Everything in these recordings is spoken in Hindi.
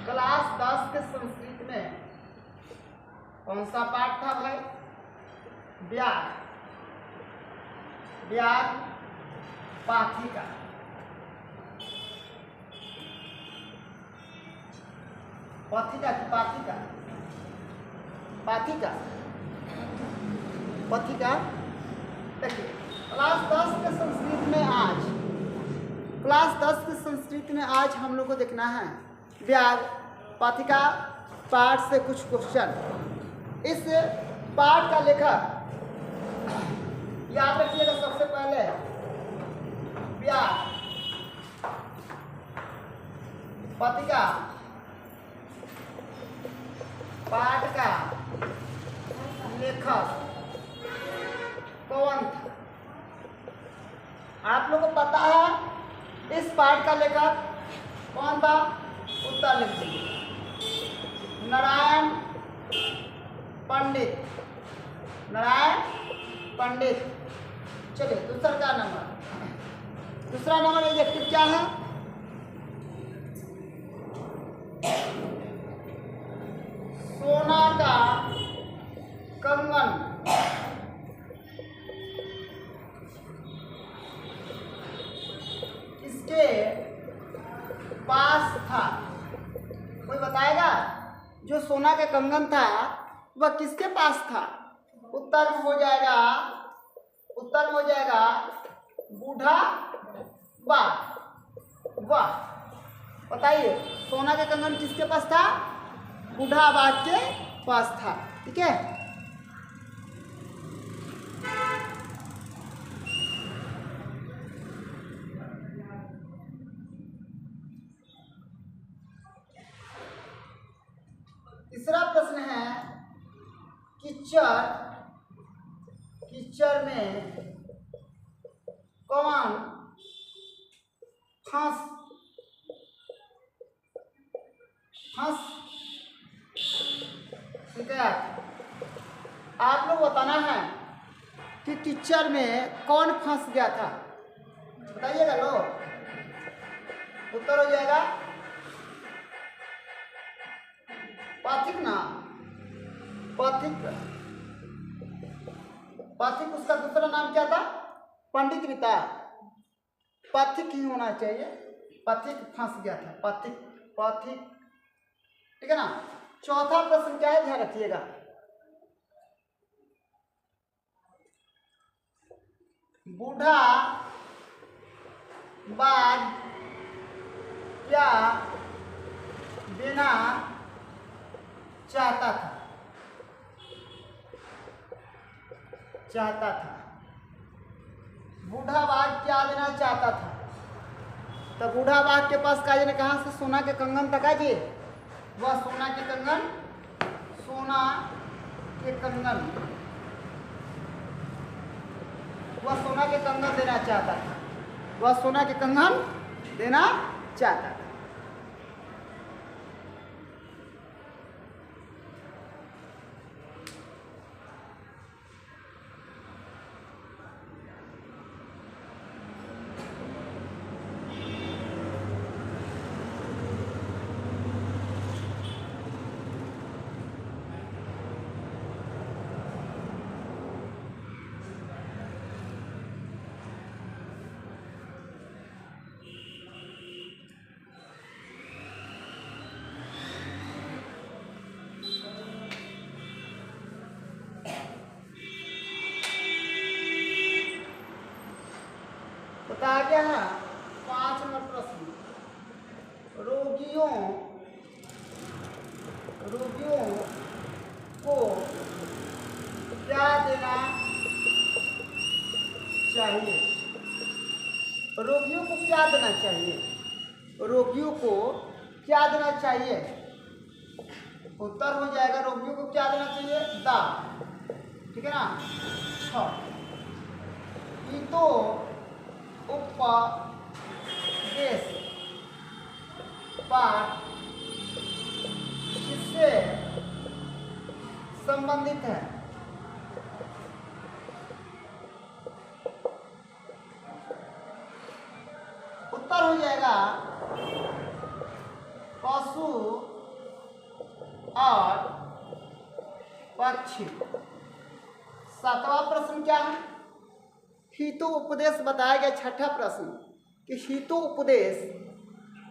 क्लास 10 के संस्कृत में कौन सा पाठ था भाई? व्याग, व्याग पाठिका। पथिका की पाठिका, पाठिका, पथिका। देखिए क्लास 10 के संस्कृत में आज, क्लास 10 के संस्कृत में आज हम लोग को देखना है व्याग पाठिका पाठ से कुछ क्वेश्चन। इस पाठ का लेखक याद रखिएगा, सबसे पहले व्याग पाठिका पाठ का लेखक कौन था? आप लोगों को पता है इस पाठ का लेखक कौन था? उत्तर लिख दीजिए, नारायण पंडित, नारायण पंडित। चलिए दूसरा नंबर, दूसरा नंबर एडजेक्टिव क्या है? सोना का कंगन किसके पास था? कोई बताएगा? जो सोना का कंगन था वह किसके पास था? उत्तर में हो जाएगा, उत्तर में हो जाएगा बूढ़ा बाघ। वाह, बताइए सोना का कंगन किसके पास था? बूढ़ा बाघ के पास था। ठीक है, तीसरा प्रश्न है कीचड़, कीचड़ में कौन फंस गया? आप लोग बताना है कि कीचड़ में कौन फंस गया था, बताइएगा लोग। उत्तर हो जाएगा पाथिक ना, पाथिक, पाथिक। उसका दूसरा नाम क्या था? पंडित भी था, पाथिक ही होना चाहिए। पाथिक फंस गया था, पाथिक, पाथिक। ठीक है ना। चौथा प्रश्न क्या है, ध्यान रखिएगा। बूढ़ा बाघ क्या देना चाहता था? चाहता था, बूढ़ा बाघ क्या देना चाहता था? तो बूढ़ा बाघ के पास काजी ने कहा से सोना के कंगन तक जी, वह सोना के कंगन, सोना के कंगन, वह सोना के कंगन देना चाहता था, वह सोना के कंगन देना चाहता था। बता गया है 5 नंबर प्रश्न, रोगियों को क्या देना चाहिए? रोगियों को क्या देना चाहिए? रोगियों को क्या देना चाहिए? उत्तर हो जाएगा रोगियों को क्या देना चाहिए? दाल। ठीक है ना। 6 तो उपदेश पाठ किससे संबंधित है? उत्तर हो जाएगा पशु और पक्षी। सातवां प्रश्न क्या है? हितोपदेश बताया गया। छठा प्रश्न कि हितोपदेश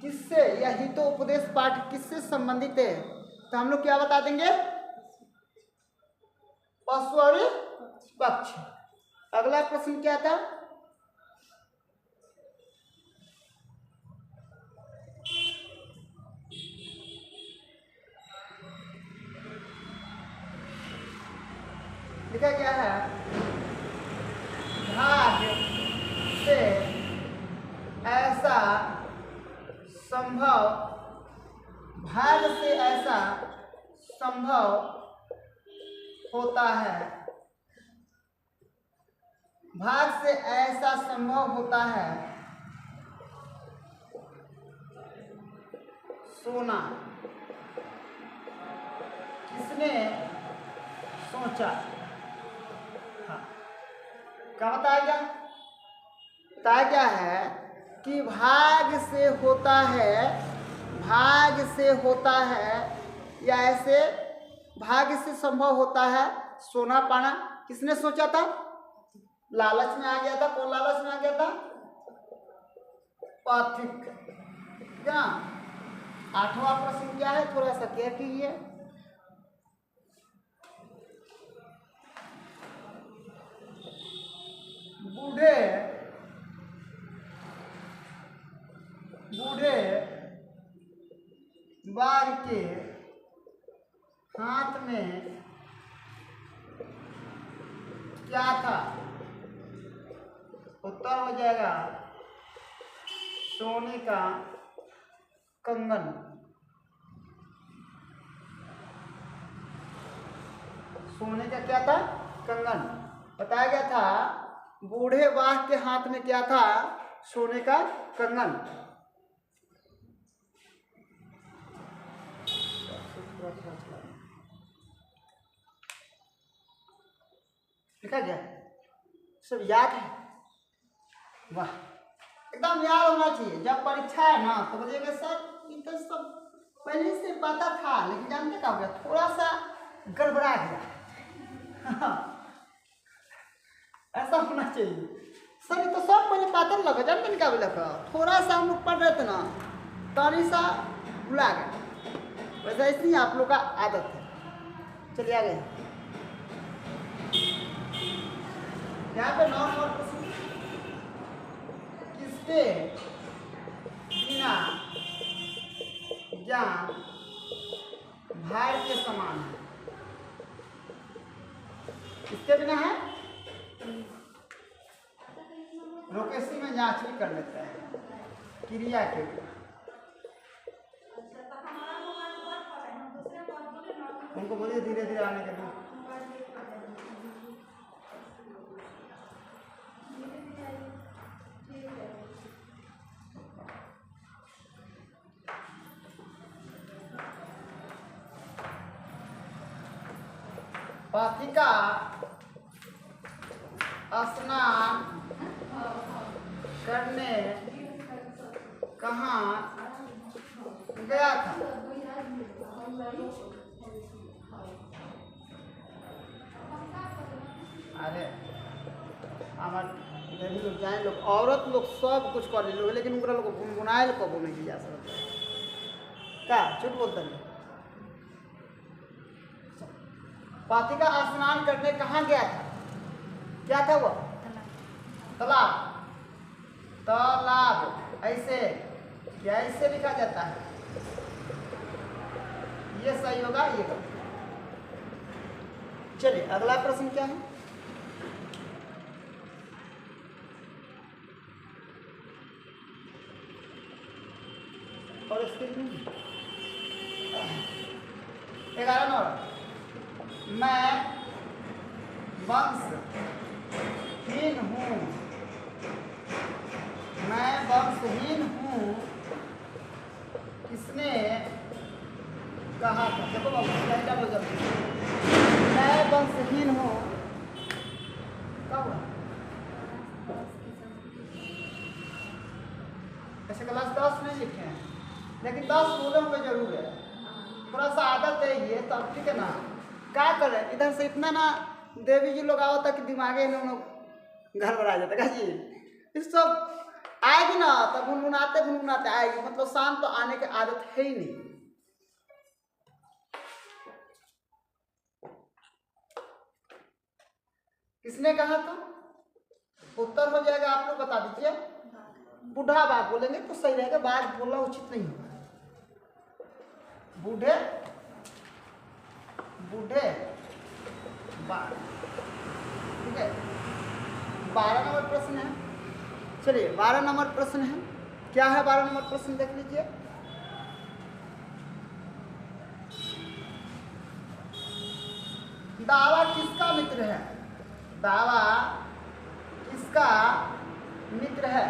किससे या हितोपदेश पाठ किससे संबंधित है? तो हम लोग क्या बता देंगे? पशु और पक्षी। अगला प्रश्न क्या था? लिखा क्या है? भाग से ऐसा संभव, भाग से ऐसा संभव होता है, भाग से ऐसा संभव होता है सोना। किसने सोचा? हाँ, क्या बताया गया? बताया क्या है कि भाग से होता है, भाग से होता है या ऐसे भाग से संभव होता है सोना पाना। किसने सोचा था? लालच में आ गया था। कौन लालच में आ गया था? पाथिक। क्या? आठवां प्रश्न क्या है? थोड़ा सा क्या कीजिए। बूढ़े बूढ़े बाघ के हाथ में क्या था? उत्तर हो जाएगा सोने का कंगन। सोने का क्या था? कंगन। बताया गया था बूढ़े बाघ के हाथ में क्या था? सोने का कंगन। लिखा गया? सब याद है? वाह, एकदम याद होना चाहिए। जब परीक्षा है ना तो बोलिएगा सर ये तो सब पहले से पता था, लेकिन जानते क्या हो गया? थोड़ा सा गड़बड़ा गया। ऐसा होना चाहिए। सर ये तो सब पहले पता लगा, जानते नहीं क्या लगा? थोड़ा सा हम लोग पढ़ रहे थे ना, तानी सा भुला गया। वैसे ऐसी ही आप लोग का आदत है। चलिए आगे। यहाँ पे 9 नंबर प्रश्न, किसके बिना ज्ञान भार के समान है? किसके बिना है? रोकेसी में जांच भी कर लेते हैं क्रिया के बिना। उनको बोलिए धीरे धीरे आने के लिए। पाथिका स्नान करने कहाँ गया था? अरे हमारे देवी लोग जाए लोग, औरत लोग सब कुछ कर लोग, लेकिन उनका लोग गुनगुनाए लोग कबो नहीं जा सकता। क्या झूठ बोलते हैं? पाथिका स्नान करने कहाँ गया था? क्या था वो? तालाब। तालाब ऐसे क्या ऐसे लिखा जाता है? ये सही होगा, ये गलत। चलिए अगला प्रश्न क्या है? और इसके 11 नंबर, मैं वंशहीन हूँ, मैं वंशहीन हूँ किसने कहा था? देखो बाबू जल्दी, मैं वंशहीन हूँ कब? ऐसे क्लास 10 नहीं लिखे हैं, लेकिन 10 बोले हुए जरूर है। थोड़ा सा आदत है ये तब, ठीक है ना। क्या करें, इधर से इतना ना देवी जी लोग आओ तक दिमागे इन लोग घर भरा जाता है जी। इस सब आएगी ना तब गुनगुनाते आएगी, मतलब शाम तो आने की आदत है ही नहीं। किसने कहा था? उत्तर हो जाएगा, आप लोग बता दीजिए। बूढ़ा बात बोलेंगे तो सही रहेगा, बात बोलना उचित नहीं होगा। बूढ़े बूढ़े बाढ़, ठीक है। 12 नंबर प्रश्न है। चलिए 12 नंबर प्रश्न है, क्या है 12 नंबर प्रश्न देख लीजिए। दावा किसका मित्र है? दावा किसका मित्र है?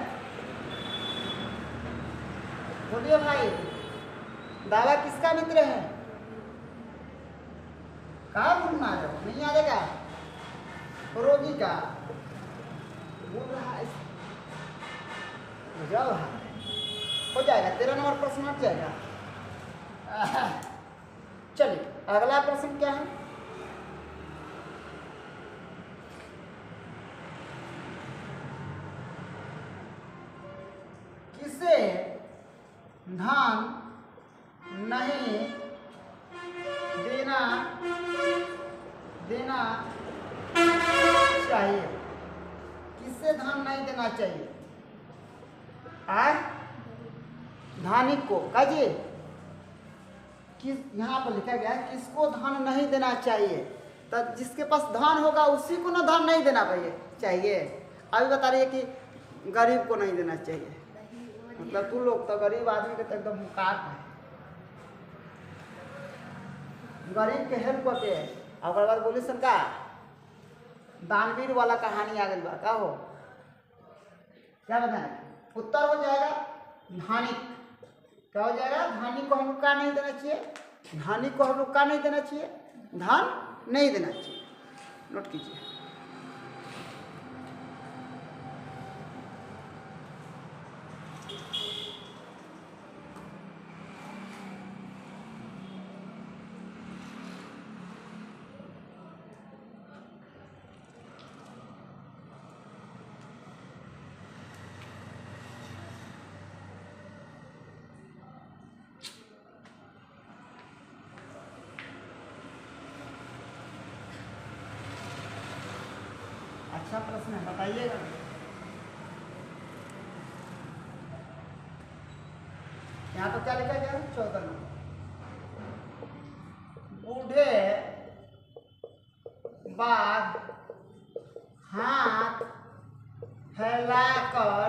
बोलिए भाई, दावा किसका मित्र है? कहाँ घूमना है, नहीं आ जाएगा। रोगी का बोल रहा है, हो जाएगा। 13 नंबर प्रश्न हट जाएगा। चलिए अगला प्रश्न क्या है? किसे धान नहीं देना चाहिए? किससे धान नहीं देना चाहिए? धानिक को, काजिए किस, यहाँ पर लिखा गया है किसको धान नहीं देना चाहिए। तो जिसके पास धान होगा उसी को ना धान नहीं देना चाहिए। अभी बता रही है कि गरीब को नहीं देना चाहिए, मतलब तू लोग तो गरीब आदमी के तो एकदम मुकार है, गरीब के हेल्प करते हैं। अगर बार बोली सन का दानवीर वाला कहानी आ गई बा का हो, क्या बताएं? उत्तर हो जाएगा धानिक। क्या हो जाएगा? धानिक को हम लोग का नहीं देना चाहिए, धानिक को हम लोग का नहीं देना चाहिए, धान नहीं देना चाहिए। नोट कीजिए। अच्छा प्रश्न है, बताइएगा। यहाँ तो क्या लिखा गया? 14 नंबर। बूढ़े बाद हाथ फैलाकर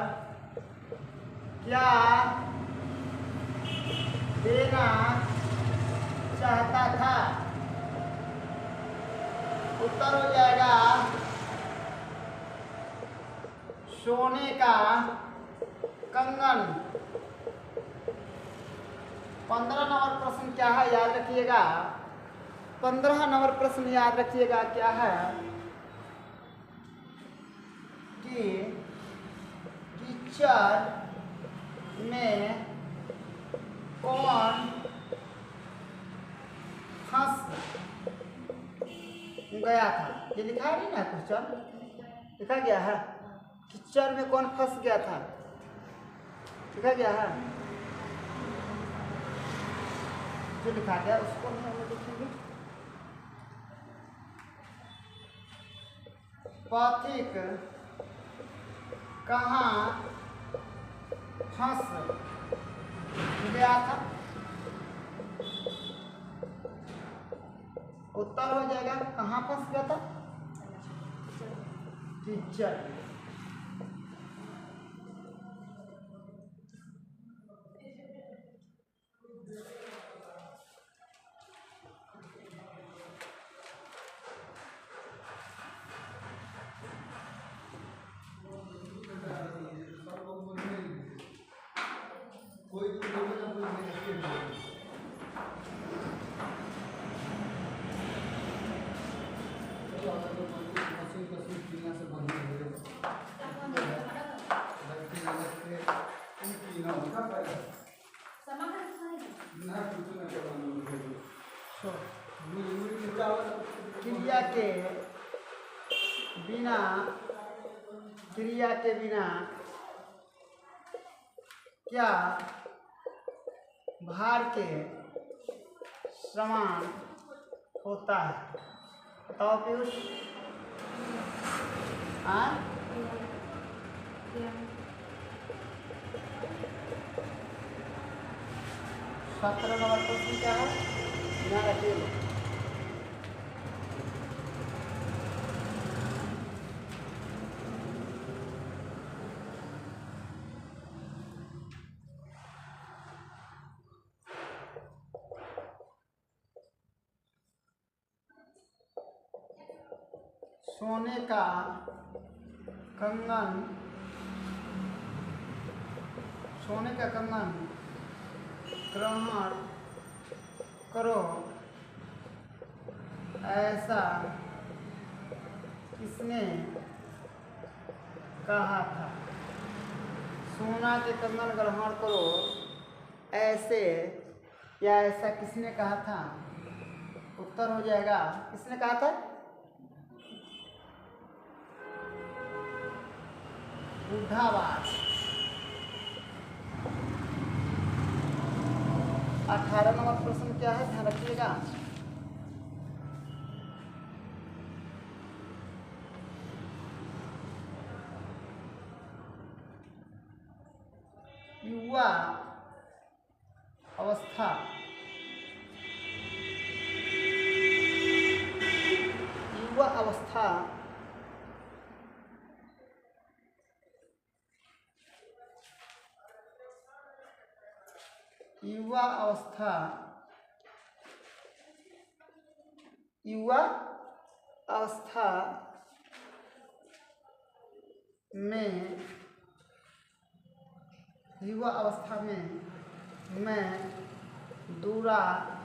क्या देना चाहता था? उत्तर हो जाएगा सोने का कंगन। 15 नंबर प्रश्न क्या है याद रखिएगा। 15 नंबर प्रश्न याद रखिएगा क्या है कि कीचड़ में कौन फंस गया था? ये लिखा नहीं ना, क्वेश्चन लिखा गया है कीचड़ में कौन फंस गया था, लिखा गया है। जो लिखा गया उसको हम देखेंगे। पथिक कहाँ फंस गया था? उत्तर हो जाएगा कहाँ फंस गया था? कीचड़। Sama kan? Nah, itu क्रिया के बिना क्या भार के समान होता है? बताओ पीयूष। 17 नंबर क्वेश्चन क्या है? बिना रखिए। सोने का कंगन ग्रहण करो, ऐसा किसने कहा था? सोना के कंगन ग्रहण करो ऐसे या ऐसा किसने कहा था? उत्तर हो जाएगा, किसने कहा था? बुद्धावाद। 18 नंबर प्रश्न क्या है, ध्यान रखिएगा। युवा अवस्था में मैं दुराचारी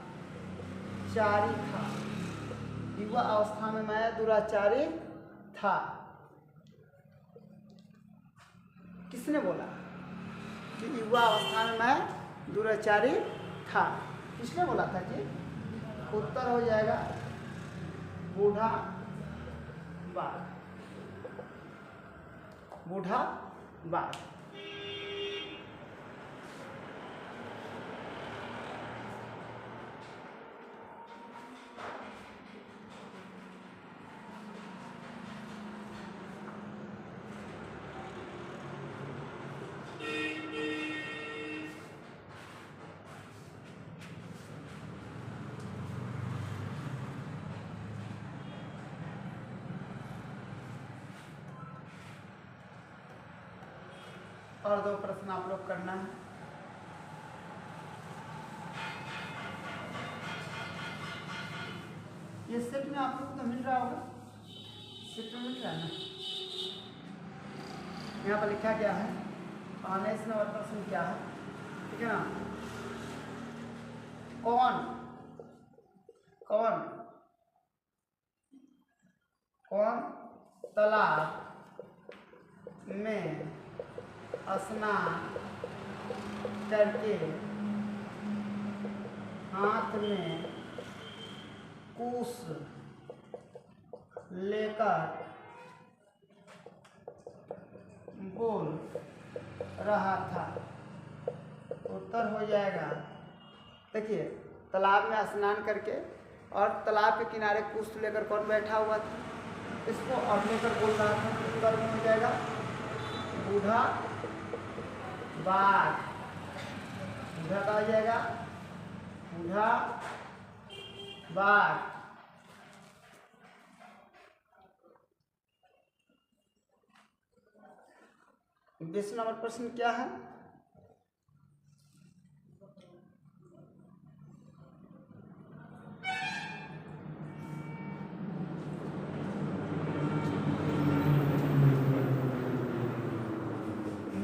था। युवा अवस्था में मैं दुराचारी था। किसने बोला कि युवा अवस्था में मैं दुराचारी था? किसने बोला था जी? उत्तर हो जाएगा बूढ़ावाद। और 2 प्रश्न आप लोग करना है। ये सेट में आप लोग तो मिल रहा होगा, सेट में मिल रहा है ना। यहाँ पर लिखा गया है 19 नंबर प्रश्न क्या है, ठीक है ना। कौन तालाब में स्नान करके हाथ में कुश लेकर बोल रहा था? उत्तर हो जाएगा, देखिए, तालाब में स्नान करके और तालाब के किनारे कुश लेकर कौन बैठा हुआ था? इसको और लेकर बोल रहा था। उत्तर में हो जाएगा बूढ़ावाद। बूढ़ा का हो जाएगा बूढ़ावाद। 20 नंबर प्रश्न क्या है?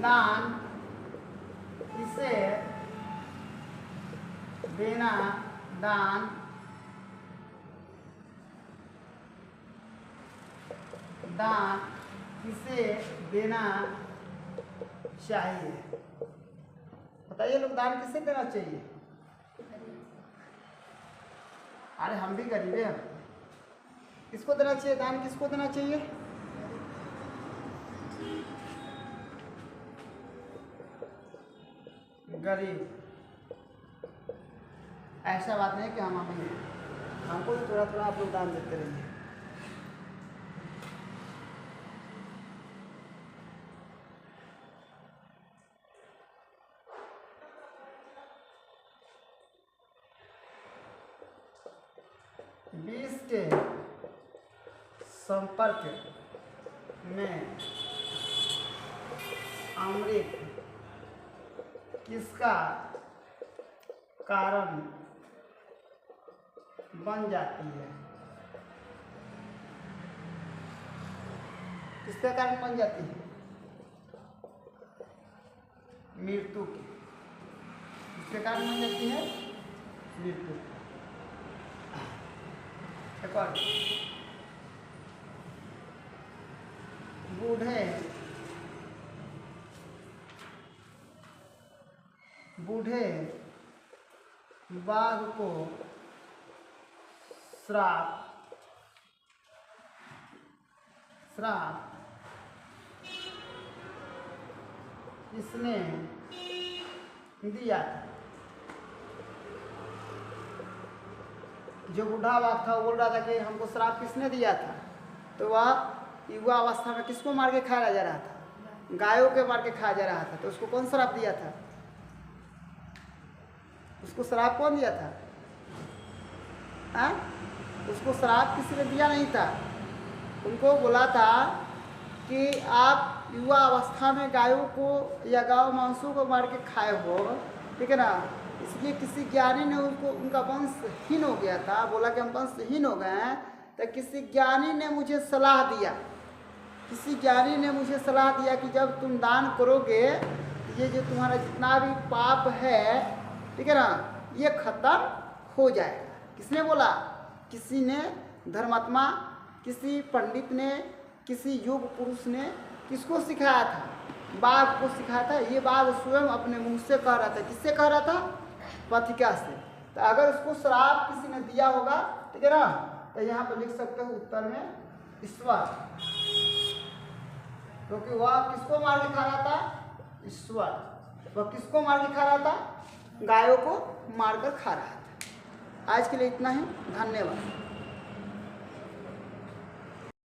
दान किसे देना चाहिए? बताइए लोग, दान किसे देना चाहिए? अरे हम भी गरीबे हैं। किसको देना चाहिए दान, किसको देना चाहिए? गरीब। ऐसा बात नहीं कि हम अमीर हैं, हमको भी थोड़ा थोड़ा आप लोग दान देते रहिए। विष के संपर्क में अमृत किसका कारण बन जाती है? किसका कारण बन जाती है? मृत्यु की। किसके कारण बन जाती है? मृत्यु। एक और, बूढ़े बाघ को श्राप किसने दिया था? जो बूढ़ा बाघ था वो बोल रहा था कि हमको श्राप किसने दिया था? तो वह युवा अवस्था में किसको मार के खाया जा रहा था? गायों के मार के खाया जा रहा था। तो उसको कौन श्राप दिया था? उसको श्राप कौन दिया था? हाँ? उसको श्राप किसी ने दिया नहीं था। उनको बोला था कि आप युवा अवस्था में गायों को या गाय मांसों को मार के खाए हो, ठीक है ना, इसलिए किसी ज्ञानी ने उनको, उनका वंशहीन हो गया था, बोला कि हम वंशहीन हो गए हैं। तो किसी ज्ञानी ने मुझे सलाह दिया, कि जब तुम दान करोगे ये जो तुम्हारा जितना भी पाप है, ठीक है ना, ये खत्म हो जाएगा। किसने बोला? किसी ने, धर्मात्मा, किसी पंडित ने, किसी योग पुरुष ने किसको सिखाया था? बाघ को सिखाया था। ये बाघ स्वयं अपने मुंह से कह रहा था। किससे कह रहा था? पथिका से। तो अगर उसको श्राप किसी ने दिया होगा, ठीक है ना, तो यहाँ पर लिख सकते हो उत्तर में ईश्वर, क्योंकि वह किसको मार के खा रहा था? ईश्वर। वह किसको मार के खा रहा था? गायों को मारकर खा रहा था। आज के लिए इतना ही, धन्यवाद।